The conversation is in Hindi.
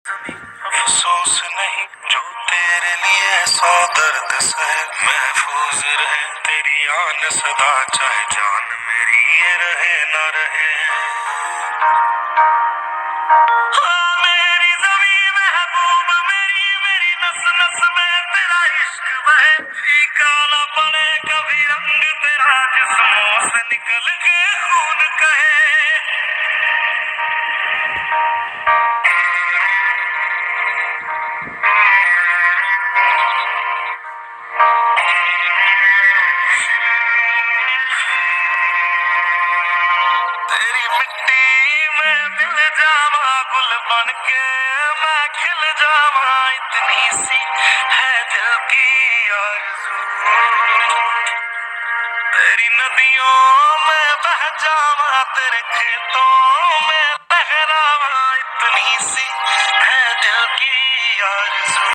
अफसोस नहीं जो तेरे लिए सौ दर्द सहे, महफूज रहे तेरी आन सदा, चाहे जान मेरी ये रहे ना रहे। हाँ मेरी ज़मीं महबूब मेरी, मेरी नस नस में तेरा इश्क बहे, फीका ना पड़े कभी रंग तेरा, जिस्मों से निकल के खून कहे। तेरी मिट्टी में मिल जावा, गुल बन के मैं खिल जावा, इतनी सी है दिल की आरज़ू। तेरी नदियों में बह जावा, तेरे खेतों में लहरावा, इतनी सी है दिल की आरज़ू।